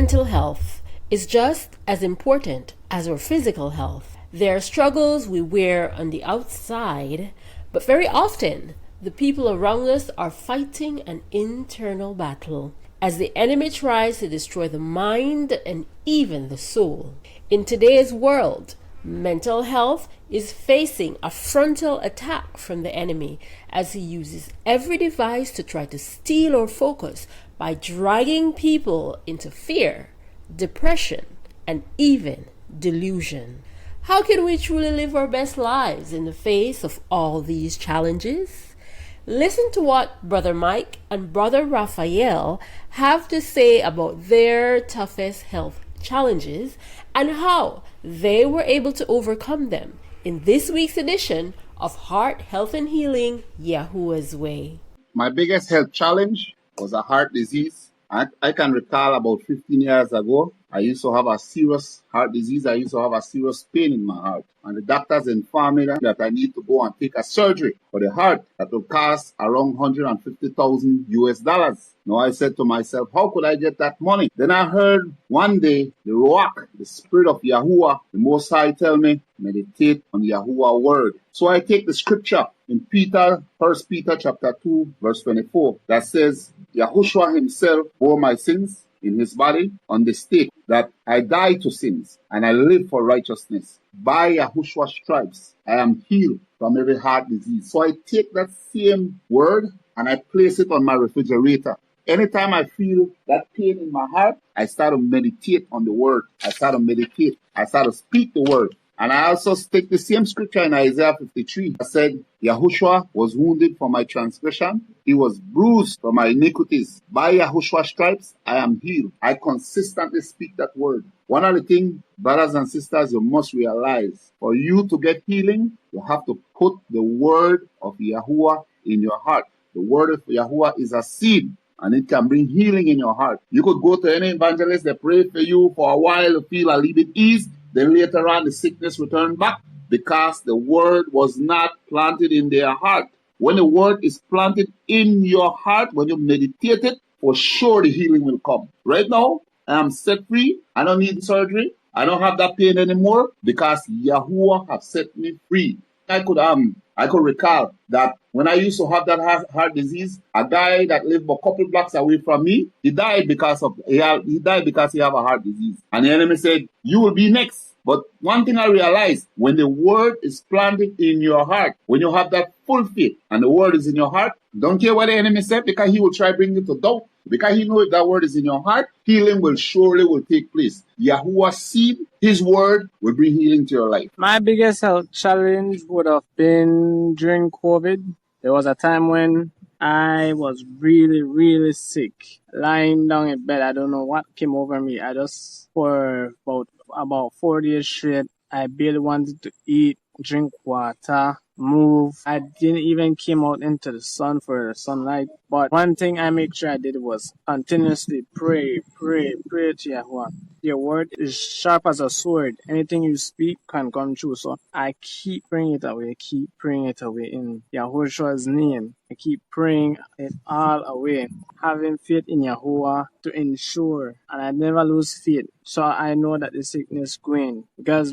mental health is just as important as our physical health. There are struggles we wear on the outside, but very often the people around us are fighting an internal battle as the enemy tries to destroy the mind and even the soul. In today's world, mental health is facing a frontal attack from the enemy as he uses every device to try to steal our focus by dragging people into fear, depression, and even delusion. How can we truly live our best lives in the face of all these challenges? Listen to what Brother Mike and Brother Rafael have to say about their toughest health challenges and how they were able to overcome them in this week's edition of Heart, Health and Healing, Yahuah's Way. My biggest health challenge was a heart disease. I can recall about 15 years ago, I used to have a serious heart disease. I used to have a serious pain in my heart. And the doctors informed me that I need to go and take a surgery for the heart that will cost around $150,000 US. Now I said to myself, how could I get that money? Then I heard one day the YAHUAH, the Spirit of Yahuwah, the Most High, tell me, meditate on the Yahuwah word. So I take the scripture in 1 Peter chapter 2, verse 24, that says, Yahushua himself bore my sins in his body on the stake, that I die to sins and I live for righteousness. By Yahushua's stripes, I am healed from every heart disease. So I take that same word and I place it on my refrigerator. Anytime I feel that pain in my heart, I start to meditate on the word. I start to speak the word. And I also take the same scripture in Isaiah 53 that said, Yahushua was wounded for my transgression. He was bruised for my iniquities. By Yahushua's stripes, I am healed. I consistently speak that word. One of the things, brothers and sisters, you must realize, for you to get healing, you have to put the word of Yahuwah in your heart. The word of Yahuwah is a seed, and it can bring healing in your heart. You could go to any evangelist, they pray for you for a while to feel a little bit ease. Then later on, the sickness returned back because the word was not planted in their heart. When the word is planted in your heart, when you meditate it, for sure the healing will come. Right now, I am set free. I don't need surgery. I don't have that pain anymore because Yahuwah has set me free. I could recall that when I used to have that heart disease, a guy that lived a couple blocks away from me, he died because he have a heart disease. And the enemy said, you will be next. But one thing I realized, when the word is planted in your heart, when you have that full faith and the word is in your heart, don't care what the enemy said, because he will try to bring you to doubt. Because he knows if that word is in your heart, healing will take place. Yahuwah's seed, his word, will bring healing to your life. My biggest health challenge would have been during COVID. There was a time when I was really, really sick. Lying down in bed, I don't know what came over me. I just, for about 4 days straight, I barely wanted to eat, drink water, move. I didn't even came out into the sun for the sunlight. But one thing I make sure I did was continuously pray to Yahuwah. Your word is sharp as a sword. Anything you speak can come true. So I keep praying it away in Yahushua's name. I keep praying it all away, having faith in Yahuwah to ensure, and I never lose faith. So I know that the sickness going, because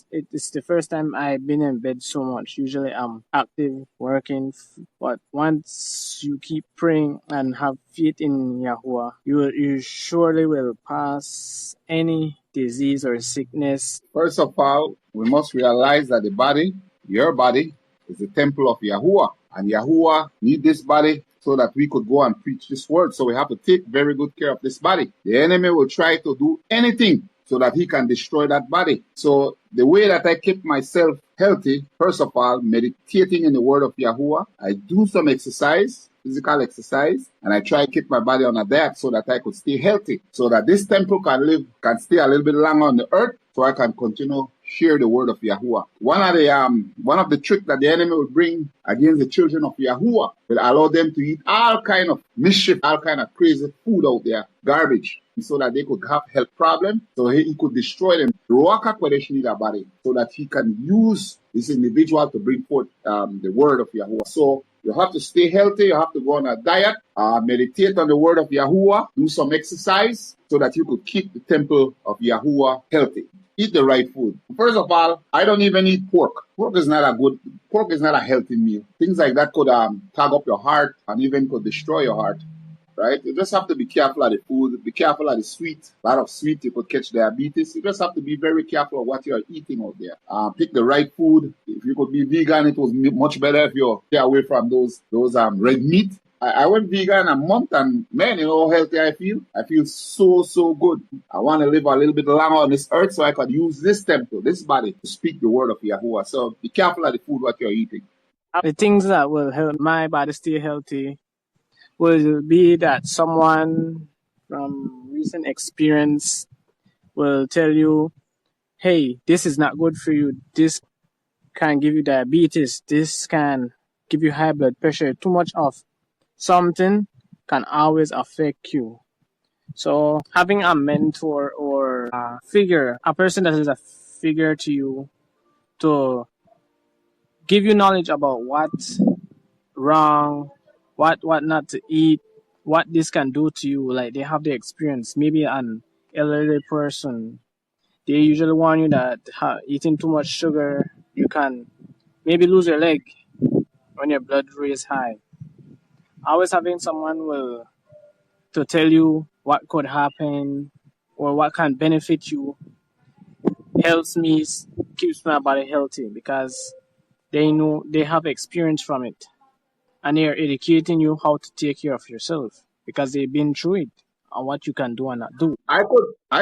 it's the first time I've been in bed so much. Usually I'm active, working, but once you keep praying and have faith in Yahuwah, you surely will pass any disease or sickness. First of all, we must realize that the body, your body, is the temple of Yahuwah. And Yahuwah need this body so that we could go and preach this word. So we have to take very good care of this body. The enemy will try to do anything so that he can destroy that body. So the way that I keep myself healthy, first of all, meditating in the word of Yahuwah. I do some exercise, physical exercise, and I try to keep my body on a diet so that I could stay healthy, so that this temple can stay a little bit longer on the earth, so I can continue share the word of Yahuwah. One of the tricks that the enemy will bring against the children of Yahuwah will allow them to eat all kind of mischief, all kind of crazy food out there, garbage, so that they could have health problems, so he could destroy them. The Ruach HaKodesh need a body so that he can use this individual to bring forth the word of Yahuwah. So You have to stay healthy. You have to go on a diet, meditate on the word of Yahuwah, do some exercise so that you could keep the temple of Yahuwah healthy. Eat the right food. First of all, I don't even eat pork. Pork is not a healthy meal. Things like that could tag up your heart and even could destroy your heart. Right? You just have to be careful of the food, be careful of the sweet. A lot of sweet, you could catch diabetes. You just have to be very careful of what you're eating out there. Pick the right food. If you could be vegan, it was much better if you stay away from those red meat. I went vegan a month and man, you know how healthy I feel? I feel so good. I want to live a little bit longer on this earth so I could use this temple, this body to speak the word of Yahuwah. So be careful of the food what you're eating. The things that will help my body stay healthy will be that someone from recent experience will tell you, hey, this is not good for you. This can give you diabetes. This can give you high blood pressure. Too much of something can always affect you. So having a mentor or a figure, a person that is a figure to you to give you knowledge about what's wrong, what not to eat, what this can do to you. Like they have the experience. Maybe an elderly person, they usually warn you that eating too much sugar, you can maybe lose your leg when your blood rate is high. Always having someone to tell you what could happen or what can benefit you helps me, keeps my body healthy because they know, they have experience from it. And they are educating you how to take care of yourself because they've been through it and what you can do and not do. I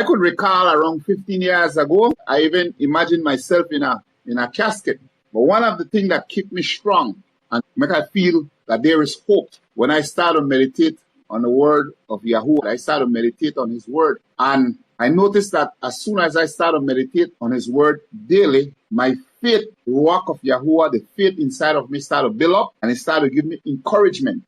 could recall around 15 years ago, I even imagined myself in a casket. But one of the things that keep me strong and make I feel that there is hope when I start to meditate on the word of Yahuwah. I start to meditate on his word. And I noticed that as soon as I start to meditate on his word daily, my faith, the work of Yahuwah, the faith inside of me started to build up and it started to give me encouragement.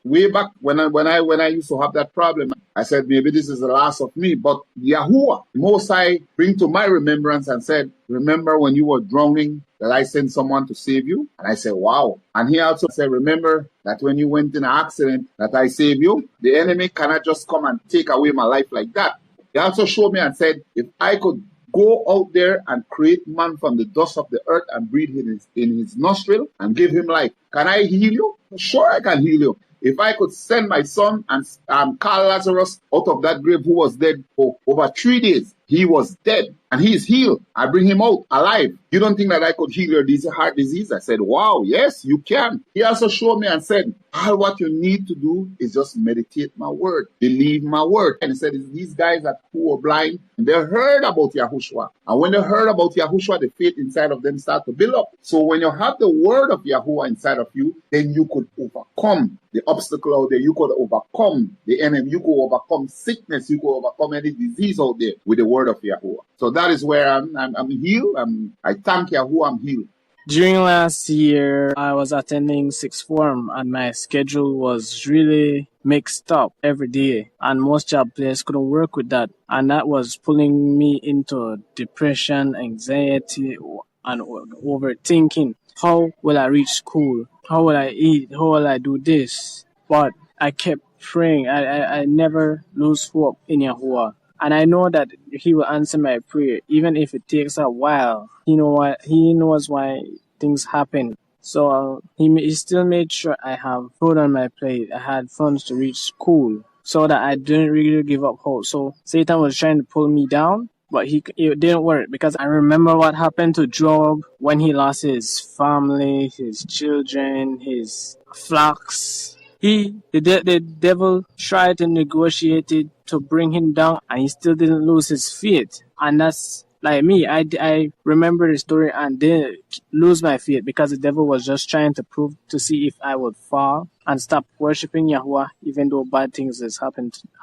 Way back when I used to have that problem, I said, maybe this is the last of me. But Yahuwah, Most High, bring to my remembrance and said, remember when you were drowning that I sent someone to save you? And I said, wow. And he also said, remember that when you went in an accident that I saved you, the enemy cannot just come and take away my life like that. He also showed me and said, if I could go out there and create man from the dust of the earth and breathe in his nostril and give him life, can I heal you? Sure, I can heal you. If I could send my son and call Lazarus out of that grave who was dead for over 3 days, he was dead and he is healed. I bring him out alive. You don't think that I could heal your heart disease? I said, wow, yes, you can. He also showed me and said, all what you need to do is just meditate my word, believe my word. And he said, these guys who were blind, they heard about Yahushua. And when they heard about Yahushua, the faith inside of them started to build up. So when you have the word of Yahuwah inside of you, then you could overcome the obstacle out there. You could overcome the enemy. You could overcome sickness. You could overcome any disease out there with the word of Yahuwah. So that is where I'm healed. I thank Yahuwah, I'm healed. During last year, I was attending sixth form and my schedule was really mixed up every day. And most job players couldn't work with that. And that was pulling me into depression, anxiety, and overthinking. How will I reach school? How will I eat? How will I do this? But I kept praying. I never lose hope in Yahuwah. And I know that he will answer my prayer, even if it takes a while. He knows why things happen. So he still made sure I have food on my plate. I had funds to reach school so that I didn't really give up hope. So Satan was trying to pull me down, but it didn't work because I remember what happened to Job when he lost his family, his children, his flocks. The devil tried to negotiate it to bring him down, and he still didn't lose his faith. And that's like me. I remember the story and didn't lose my faith because the devil was just trying to prove to see if I would fall and stop worshiping Yahuwah, even though bad things is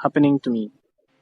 happening to me.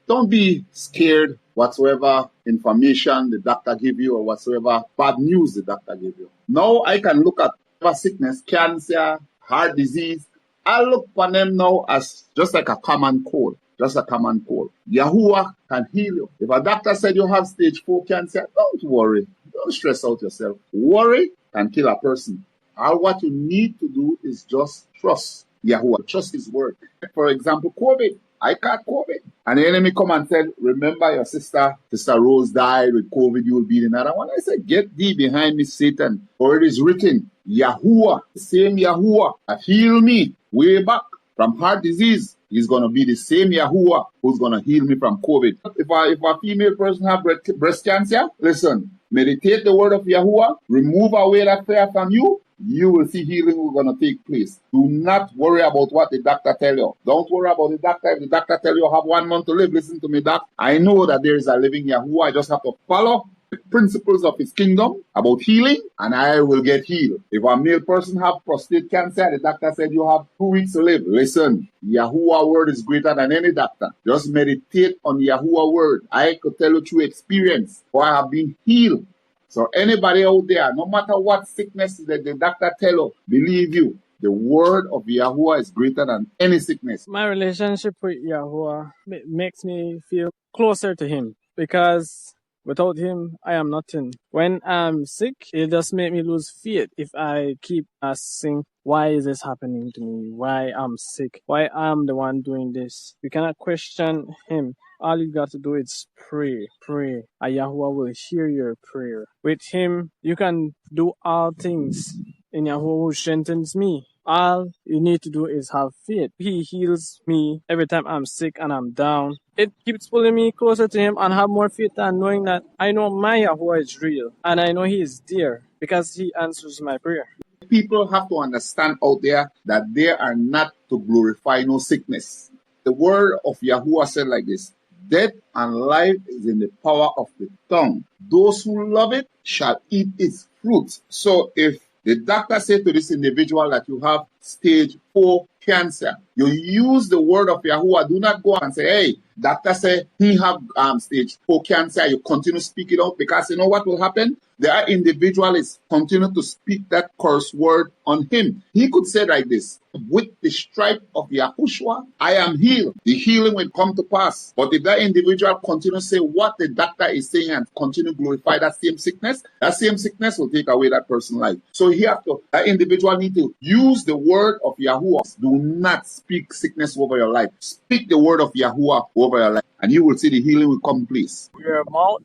Don't be scared whatsoever information the doctor give you or whatsoever bad news the doctor give you. Now I can look at sickness, cancer, heart disease. I look upon them now as just like a common cold. Just a common cold. Yahuwah can heal you. If a doctor said you have stage 4 cancer, don't worry. Don't stress out yourself. Worry can kill a person. All what you need to do is just trust Yahuwah, trust his word. For example, COVID. I caught COVID. And the enemy come and said, remember your sister Rose died with COVID, you will be in another one. I said, get thee behind me, Satan. For it is written, Yahuwah, the same Yahuwah that healed me way back from heart disease. He's going to be the same Yahuwah who's going to heal me from COVID. If a female person have breast cancer, listen, meditate the word of Yahuwah, remove away that fear from you, you will see healing will going to take place. Do not worry about what the doctor tell you. Don't worry about the doctor. If the doctor tell you have 1 month to live, listen to me, doc. I know that there is a living Yahuwah. I just have to follow the principles of his kingdom about healing, and I will get healed. If a male person have prostate cancer, the doctor said you have 2 weeks to live. Listen, Yahuwah word is greater than any doctor. Just meditate on Yahuwah word. I could tell you through experience, for I have been healed. So anybody out there, no matter what sickness that the doctor tell you, believe you, the word of Yahuwah is greater than any sickness. My relationship with Yahuwah makes me feel closer to him, because without him, I am nothing. When I'm sick, it just makes me lose faith if I keep asking, why is this happening to me? Why I'm sick? Why I'm the one doing this? You cannot question him. All you got to do is pray, pray, and Yahuwah will hear your prayer. With him, you can do all things in Yahuwah who strengthens me. All you need to do is have faith. He heals me every time I'm sick and I'm down. It keeps pulling me closer to him and have more faith, and knowing that I know my Yahuwah is real and I know he is there because he answers my prayer. People have to understand out there that they are not to glorify no sickness. The word of Yahuwah said like this, death and life is in the power of the tongue. Those who love it shall eat its fruit. So if the doctor said to this individual that you have stage 4 cancer, you use the word of Yahuwah. Do not go and say, hey, doctor say he have stage 4 cancer. You continue to speak it out, because you know what will happen? The individual is continue to speak that curse word on him. He could say like this, with the stripe of Yahushua, I am healed. The healing will come to pass. But if that individual continue to say what the doctor is saying and continue to glorify that same sickness will take away that person's life. So that individual need to use the word of Yahuwah. Do not speak sickness over your life. Speak the word of Yahuwah over your life, and you will see the healing will come in place. Your mouth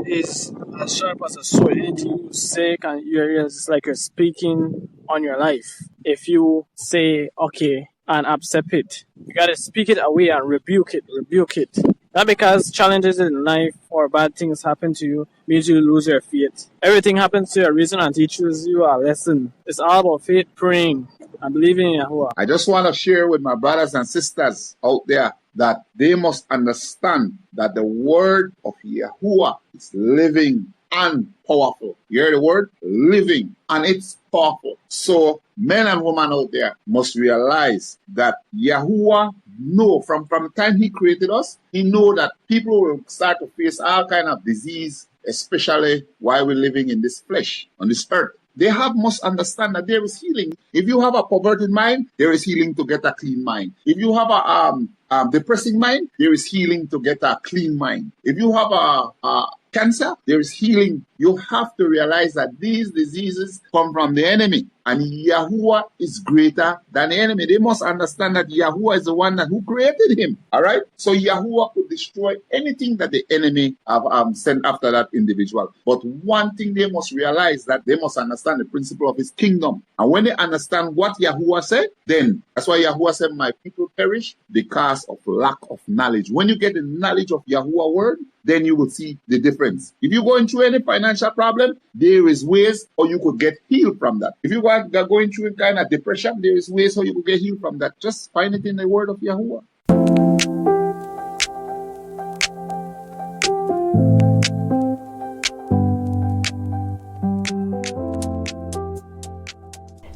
is as sharp as a sword. Anything you say, and your ears, it's like you're speaking on your life. If you say okay and accept it, you gotta speak it away and rebuke it. Not because challenges in life or bad things happen to you means you lose your faith. Everything happens to a reason and teaches you a lesson. It's all about faith, praying, and believing in Yahuwah. I just want to share with my brothers and sisters out there that they must understand that the word of Yahuwah is living and powerful. You hear the word? Living, and it's powerful. So men and women out there must realize that Yahuwah know from the time he created us, he know that people will start to face all kind of disease, especially while we're living in this flesh, on this earth. They must understand that there is healing. If you have a perverted mind, there is healing to get a clean mind. If you have a depressing mind, there is healing to get a clean mind. If you have a cancer, there is healing. You have to realize that these diseases come from the enemy, and Yahuwah is greater than the enemy. They must understand that Yahuwah is the one who created him. All right? So Yahuwah could destroy anything that the enemy have sent after that individual. But one thing they must realize, that they must understand the principle of his kingdom. And when they understand what Yahuwah said, then that's why Yahuwah said, my people perish because of lack of knowledge. When you get the knowledge of Yahuwah word, then you will see the difference. If you're going through any financial problem, there is ways how you could get healed from that. If you are going through a kind of depression, there is ways how you could get healed from that. Just find it in the word of Yahuwah.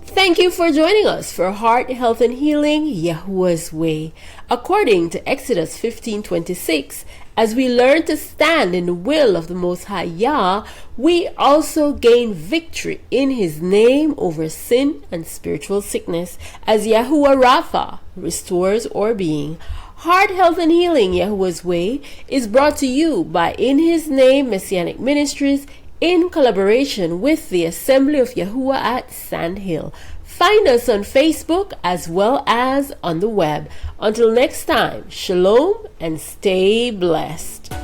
Thank you for joining us for Heart, Health, and Healing, Yahuwah's Way. According to Exodus 15:26, as we learn to stand in the will of the Most High Yah, we also gain victory in His name over sin and spiritual sickness, as Yahuwah Raphah restores our being. Heart, Health, and Healing, Yahuwah's Way is brought to you by In His Name Messianic Ministries, in collaboration with the Assembly of Yahuwah at Sand Hill. Find us on Facebook as well as on the web. Until next time, shalom and stay blessed.